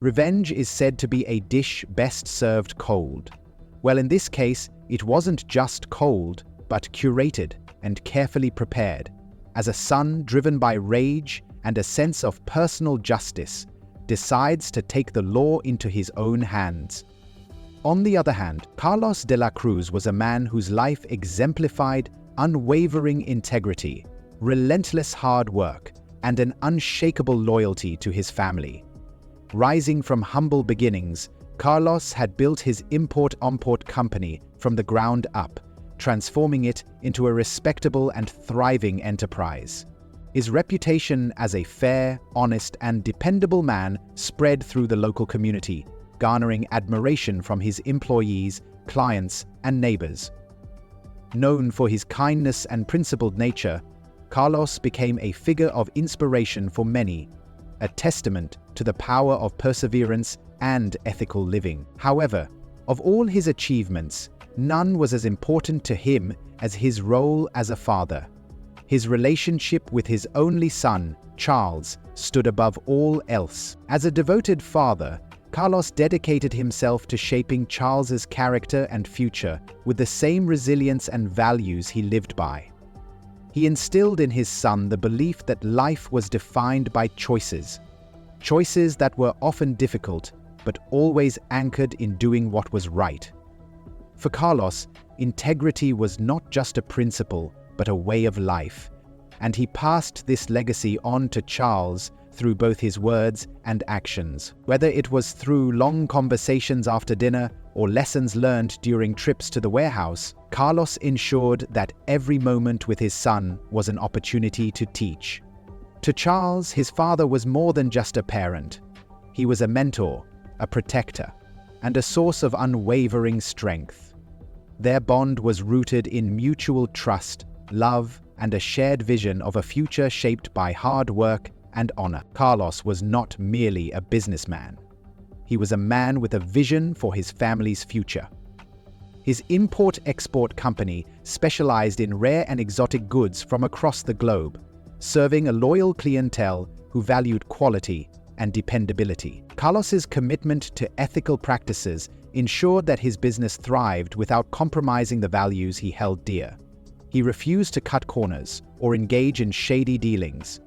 Revenge is said to be a dish best served cold. Well, in this case, it wasn't just cold, but curated and carefully prepared, as a son driven by rage and a sense of personal justice decides to take the law into his own hands. On the other hand, Carlos de la Cruz was a man whose life exemplified unwavering integrity, relentless hard work, and an unshakable loyalty to his family. Rising from humble beginnings, Carlos had built his import-export company from the ground up, transforming it into a respectable and thriving enterprise. His reputation as a fair, honest, and dependable man spread through the local community, garnering admiration from his employees, clients, and neighbors. Known for his kindness and principled nature, Carlos became a figure of inspiration for many, a testament to the power of perseverance and ethical living. However, of all his achievements, none was as important to him as his role as a father. His relationship with his only son, Charles, stood above all else. As a devoted father, Carlos dedicated himself to shaping Charles's character and future with the same resilience and values he lived by. He instilled in his son the belief that life was defined by choices that were often difficult, but always anchored in doing what was right. For Carlos, integrity was not just a principle, but a way of life, and he passed this legacy on to Charles through both his words and actions. Whether it was through long conversations after dinner or lessons learned during trips to the warehouse, Carlos ensured that every moment with his son was an opportunity to teach. To Charles, his father was more than just a parent. He was a mentor, a protector, and a source of unwavering strength. Their bond was rooted in mutual trust, love, and a shared vision of a future shaped by hard work and honor. Carlos was not merely a businessman. He was a man with a vision for his family's future. His import-export company specialized in rare and exotic goods from across the globe, serving a loyal clientele who valued quality and dependability. Carlos's commitment to ethical practices ensured that his business thrived without compromising the values he held dear. He refused to cut corners or engage in shady dealings,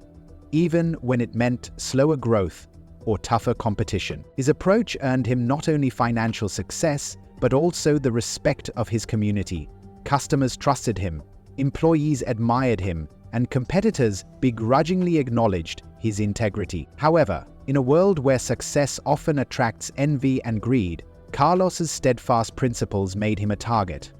even when it meant slower growth or tougher competition. His approach earned him not only financial success, but also the respect of his community. Customers trusted him, employees admired him, and competitors begrudgingly acknowledged his integrity. However, in a world where success often attracts envy and greed, Carlos's steadfast principles made him a target.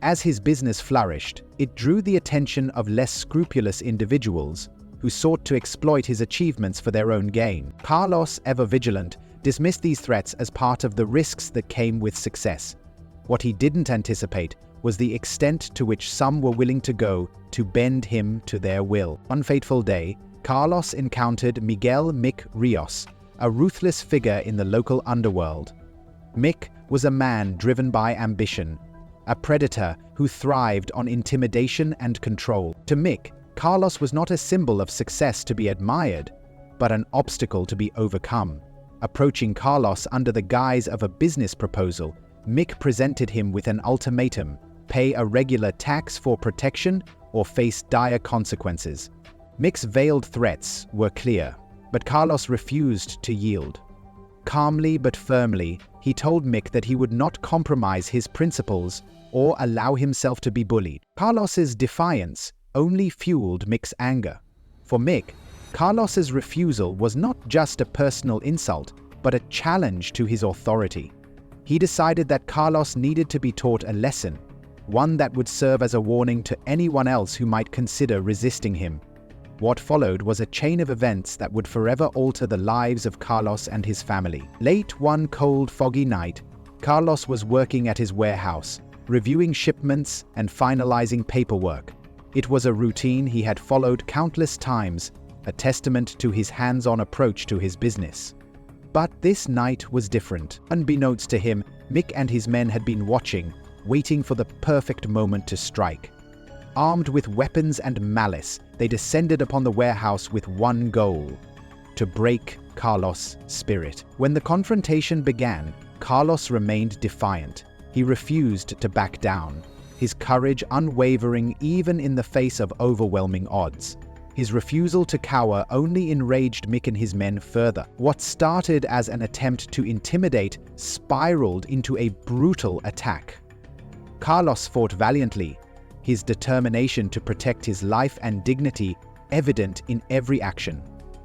As his business flourished, it drew the attention of less scrupulous individuals who sought to exploit his achievements for their own gain. Carlos, ever vigilant, dismissed these threats as part of the risks that came with success. What he didn't anticipate was the extent to which some were willing to go to bend him to their will. One fateful day, Carlos encountered Miguel Mick Rios, a ruthless figure in the local underworld. Mick was a man driven by ambition, a predator who thrived on intimidation and control. To Mick, Carlos was not a symbol of success to be admired, but an obstacle to be overcome. Approaching Carlos under the guise of a business proposal, Mick presented him with an ultimatum: pay a regular tax for protection or face dire consequences. Mick's veiled threats were clear, but Carlos refused to yield. Calmly but firmly, he told Mick that he would not compromise his principles or allow himself to be bullied. Carlos's defiance only fueled Mick's anger. For Mick, Carlos's refusal was not just a personal insult, but a challenge to his authority. He decided that Carlos needed to be taught a lesson, one that would serve as a warning to anyone else who might consider resisting him. What followed was a chain of events that would forever alter the lives of Carlos and his family. Late one cold, foggy night, Carlos was working at his warehouse, reviewing shipments and finalizing paperwork. It was a routine he had followed countless times, a testament to his hands-on approach to his business. But this night was different. Unbeknownst to him, Mick and his men had been watching, waiting for the perfect moment to strike. Armed with weapons and malice, they descended upon the warehouse with one goal: to break Carlos' spirit. When the confrontation began, Carlos remained defiant. He refused to back down, his courage unwavering even in the face of overwhelming odds. His refusal to cower only enraged Mick and his men further. What started as an attempt to intimidate spiraled into a brutal attack. Carlos fought valiantly, his determination to protect his life and dignity evident in every action.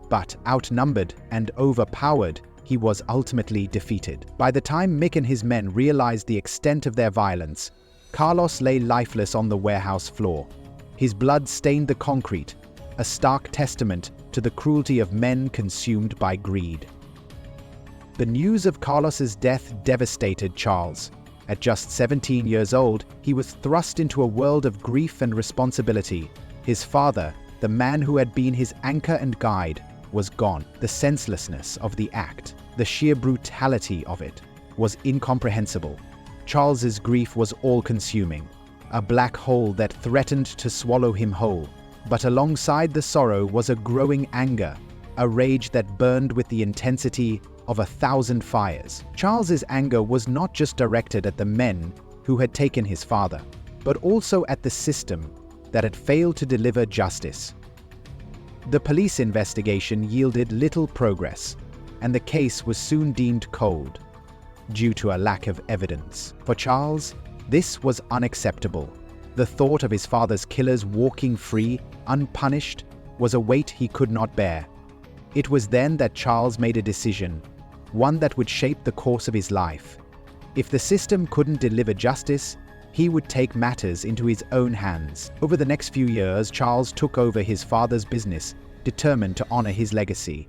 But outnumbered and overpowered, he was ultimately defeated. By the time Mick and his men realized the extent of their violence, Carlos lay lifeless on the warehouse floor. His blood stained the concrete, a stark testament to the cruelty of men consumed by greed. The news of Carlos's death devastated Charles. At just 17 years old, he was thrust into a world of grief and responsibility. His father, the man who had been his anchor and guide, was gone. The senselessness of the act, the sheer brutality of it, was incomprehensible. Charles's grief was all-consuming, a black hole that threatened to swallow him whole. But alongside the sorrow was a growing anger, a rage that burned with the intensity of 1,000 fires. Charles's anger was not just directed at the men who had taken his father, but also at the system that had failed to deliver justice. The police investigation yielded little progress, and the case was soon deemed cold, due to a lack of evidence. For Charles, this was unacceptable. The thought of his father's killers walking free, unpunished, was a weight he could not bear. It was then that Charles made a decision, one that would shape the course of his life. If the system couldn't deliver justice, he would take matters into his own hands. Over the next few years, Charles took over his father's business, determined to honor his legacy.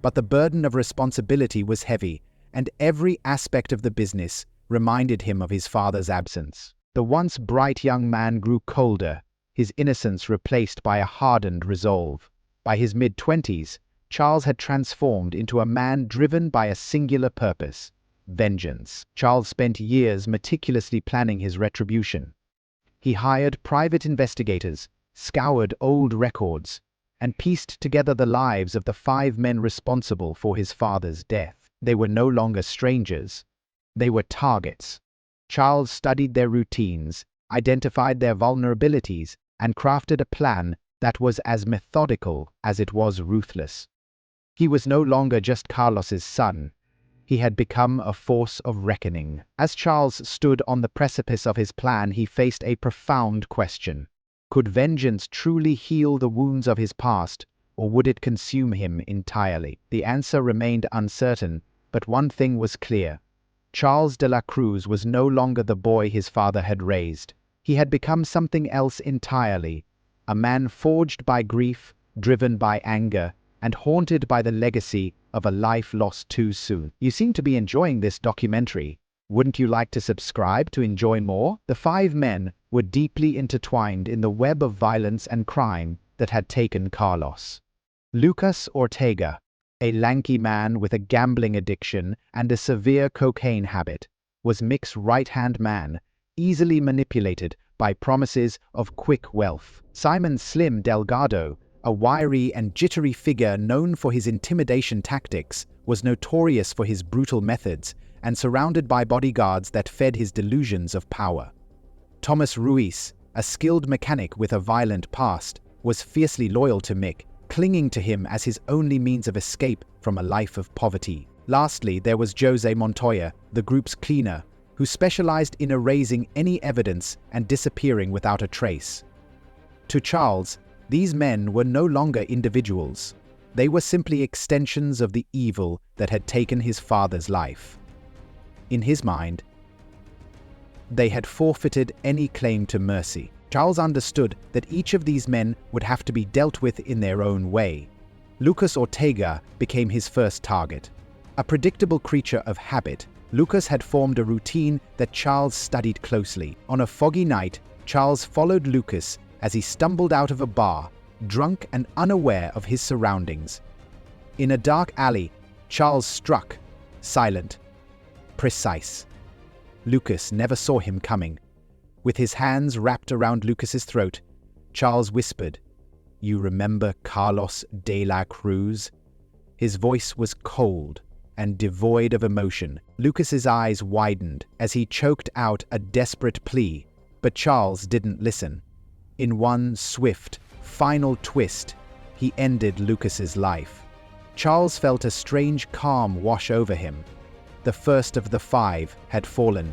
But the burden of responsibility was heavy, and every aspect of the business reminded him of his father's absence. The once bright young man grew colder, his innocence replaced by a hardened resolve. By his mid-20s, Charles had transformed into a man driven by a singular purpose: vengeance. Charles spent years meticulously planning his retribution. He hired private investigators, scoured old records, and pieced together the lives of the 5 men responsible for his father's death. They were no longer strangers. They were targets. Charles studied their routines, identified their vulnerabilities, and crafted a plan that was as methodical as it was ruthless. He was no longer just Carlos's son. He had become a force of reckoning. As Charles stood on the precipice of his plan, he faced a profound question. Could vengeance truly heal the wounds of his past, or would it consume him entirely? The answer remained uncertain, but one thing was clear. Charles de la Cruz was no longer the boy his father had raised. He had become something else entirely, a man forged by grief, driven by anger, and haunted by the legacy of a life lost too soon. You seem to be enjoying this documentary. Wouldn't you like to subscribe to enjoy more? The 5 men were deeply intertwined in the web of violence and crime that had taken Carlos. Lucas Ortega, a lanky man with a gambling addiction and a severe cocaine habit, was Mick's right-hand man, easily manipulated by promises of quick wealth. Simon Slim Delgado, a wiry and jittery figure known for his intimidation tactics, was notorious for his brutal methods and surrounded by bodyguards that fed his delusions of power. Thomas Ruiz, a skilled mechanic with a violent past, was fiercely loyal to Mick, clinging to him as his only means of escape from a life of poverty. Lastly, there was Jose Montoya, the group's cleaner, who specialized in erasing any evidence and disappearing without a trace. To Charles, these men were no longer individuals. They were simply extensions of the evil that had taken his father's life. In his mind, they had forfeited any claim to mercy. Charles understood that each of these men would have to be dealt with in their own way. Lucas Ortega became his first target. A predictable creature of habit, Lucas had formed a routine that Charles studied closely. On a foggy night, Charles followed Lucas as he stumbled out of a bar, drunk and unaware of his surroundings. In a dark alley, Charles struck, silent, precise. Lucas never saw him coming. With his hands wrapped around Lucas's throat, Charles whispered, "You remember Carlos de la Cruz?" His voice was cold and devoid of emotion. Lucas's eyes widened as he choked out a desperate plea, but Charles didn't listen. In one swift, final twist, he ended Lucas's life. Charles felt a strange calm wash over him. The first of the 5 had fallen,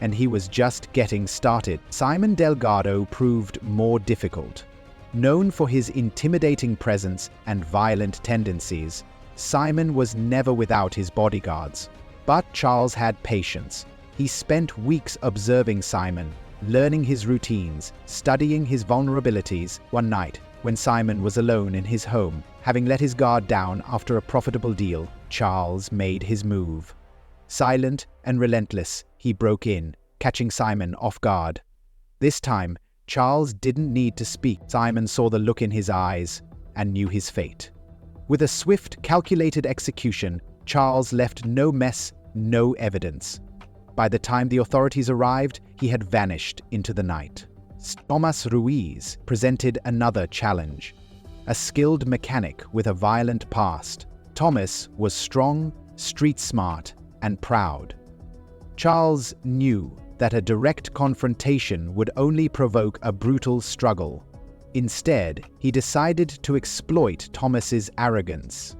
and he was just getting started. Simon Delgado proved more difficult. Known for his intimidating presence and violent tendencies, Simon was never without his bodyguards. But Charles had patience. He spent weeks observing Simon, learning his routines, studying his vulnerabilities. One night, when Simon was alone in his home, having let his guard down after a profitable deal, Charles made his move. Silent and relentless, he broke in, catching Simon off guard. This time, Charles didn't need to speak. Simon saw the look in his eyes and knew his fate. With a swift, calculated execution, Charles left no mess, no evidence. By the time the authorities arrived, he had vanished into the night. Thomas Ruiz presented another challenge. A skilled mechanic with a violent past, Thomas was strong, street-smart, and proud. Charles knew that a direct confrontation would only provoke a brutal struggle. Instead, he decided to exploit Thomas's arrogance.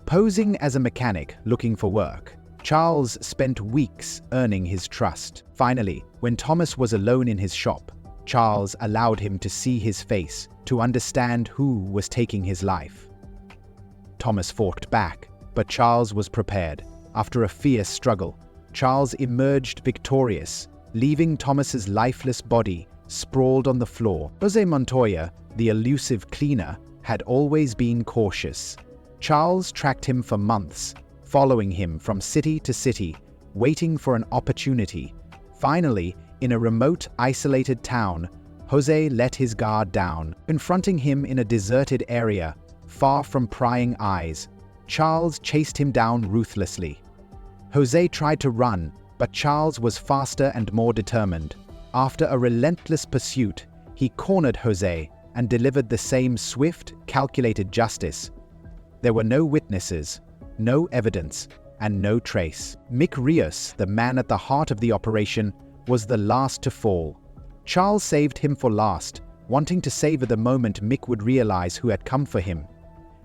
Posing as a mechanic looking for work, Charles spent weeks earning his trust. Finally, when Thomas was alone in his shop, Charles allowed him to see his face, to understand who was taking his life. Thomas fought back, but Charles was prepared. After a fierce struggle, Charles emerged victorious, leaving Thomas's lifeless body sprawled on the floor. Jose Montoya, the elusive cleaner, had always been cautious. Charles tracked him for months, following him from city to city, waiting for an opportunity. Finally, in a remote, isolated town, Jose let his guard down. Confronting him in a deserted area, far from prying eyes, Charles chased him down ruthlessly. Jose tried to run, but Charles was faster and more determined. After a relentless pursuit, he cornered Jose and delivered the same swift, calculated justice. There were no witnesses, no evidence, and no trace. Mick Rios, the man at the heart of the operation, was the last to fall. Charles saved him for last, wanting to savor the moment Mick would realize who had come for him.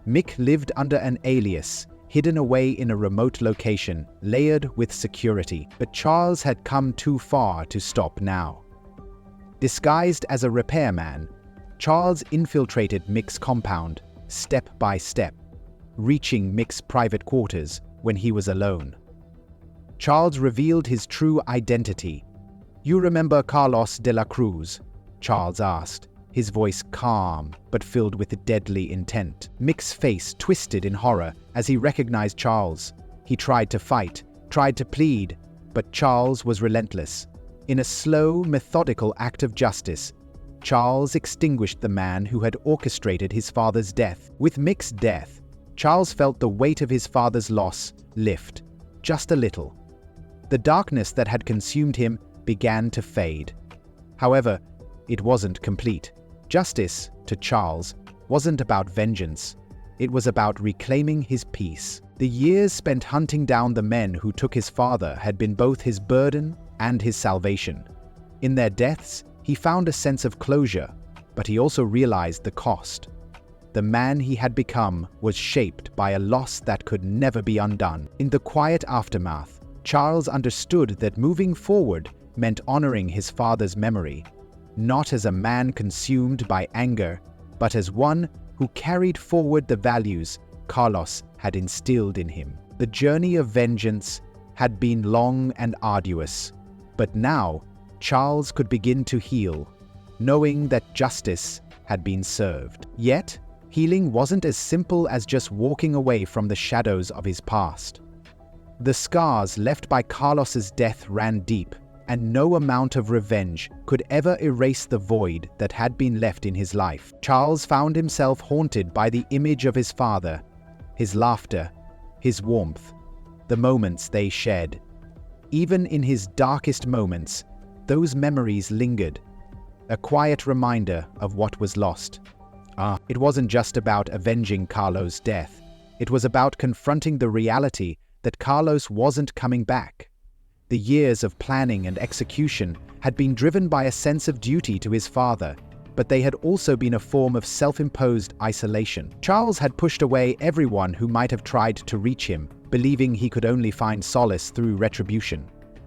Mick lived under an alias, hidden away in a remote location, layered with security. But Charles had come too far to stop now. Disguised as a repairman, Charles infiltrated Mick's compound, step by step, reaching Mick's private quarters when he was alone. Charles revealed his true identity. "You remember Carlos de la Cruz?" Charles asked, his voice calm but filled with deadly intent. Mick's face twisted in horror as he recognized Charles. He tried to fight, tried to plead, but Charles was relentless. In a slow, methodical act of justice, Charles extinguished the man who had orchestrated his father's death. With Mick's death, Charles felt the weight of his father's loss lift, just a little. The darkness that had consumed him began to fade. However, it wasn't complete. Justice, to Charles, wasn't about vengeance. It was about reclaiming his peace. The years spent hunting down the men who took his father had been both his burden and his salvation. In their deaths, he found a sense of closure, but he also realized the cost. The man he had become was shaped by a loss that could never be undone. In the quiet aftermath, Charles understood that moving forward meant honoring his father's memory, not as a man consumed by anger, but as one who carried forward the values Carlos had instilled in him. The journey of vengeance had been long and arduous, but now Charles could begin to heal, knowing that justice had been served. Yet, healing wasn't as simple as just walking away from the shadows of his past. The scars left by Carlos's death ran deep, and no amount of revenge could ever erase the void that had been left in his life. Charles found himself haunted by the image of his father, his laughter, his warmth, the moments they shared. Even in his darkest moments, those memories lingered, a quiet reminder of what was lost. It wasn't just about avenging Carlos' death. It was about confronting the reality that Carlos wasn't coming back. The years of planning and execution had been driven by a sense of duty to his father, but they had also been a form of self-imposed isolation. Charles had pushed away everyone who might have tried to reach him, believing he could only find solace through retribution.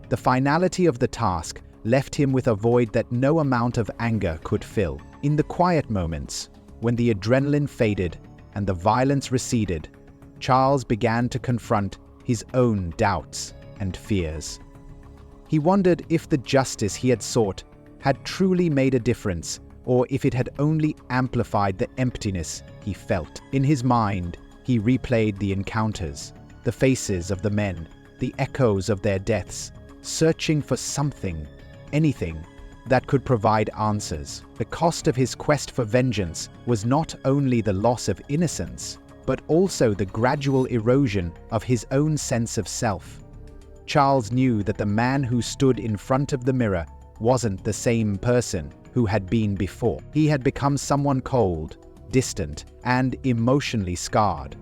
The finality of the task left him with a void that no amount of anger could fill. In the quiet moments, when the adrenaline faded and the violence receded, Charles began to confront his own doubts and fears. He wondered if the justice he had sought had truly made a difference, or if it had only amplified the emptiness he felt. In his mind, he replayed the encounters, the faces of the men, the echoes of their deaths, searching for something, anything, that could provide answers. The cost of his quest for vengeance was not only the loss of innocence, but also the gradual erosion of his own sense of self. Charles knew that the man who stood in front of the mirror wasn't the same person who had been before. He had become someone cold, distant, and emotionally scarred.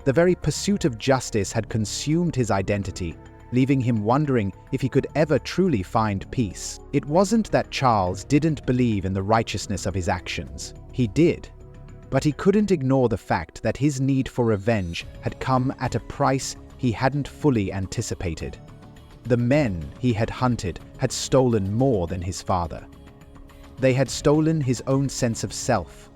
The very pursuit of justice had consumed his identity, leaving him wondering if he could ever truly find peace. It wasn't that Charles didn't believe in the righteousness of his actions. He did. But he couldn't ignore the fact that his need for revenge had come at a price he hadn't fully anticipated. The men he had hunted had stolen more than his father. They had stolen his own sense of self.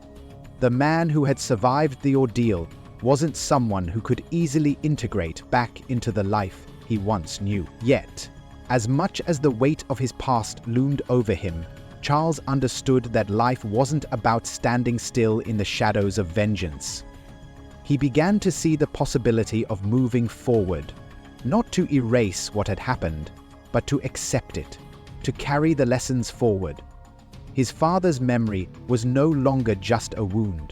The man who had survived the ordeal wasn't someone who could easily integrate back into the life he once knew. Yet, as much as the weight of his past loomed over him, Charles understood that life wasn't about standing still in the shadows of vengeance. He began to see the possibility of moving forward, not to erase what had happened, but to accept it, to carry the lessons forward. His father's memory was no longer just a wound.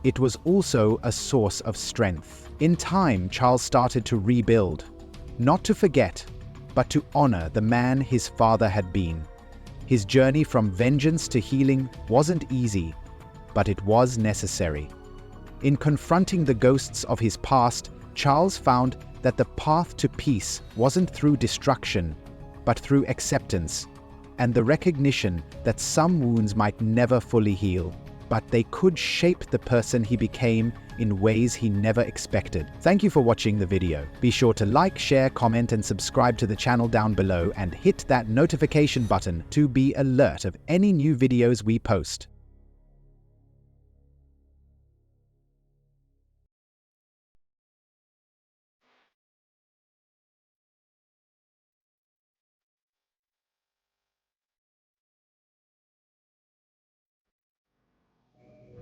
It was also a source of strength. In time, Charles started to rebuild, not to forget, but to honor the man his father had been. His journey from vengeance to healing wasn't easy, but it was necessary. In confronting the ghosts of his past, Charles found that the path to peace wasn't through destruction, but through acceptance and the recognition that some wounds might never fully heal, but they could shape the person he became in ways he never expected. Thank you for watching the video. Be sure to like, share, comment, and subscribe to the channel down below, and hit that notification button to be alert of any new videos we post.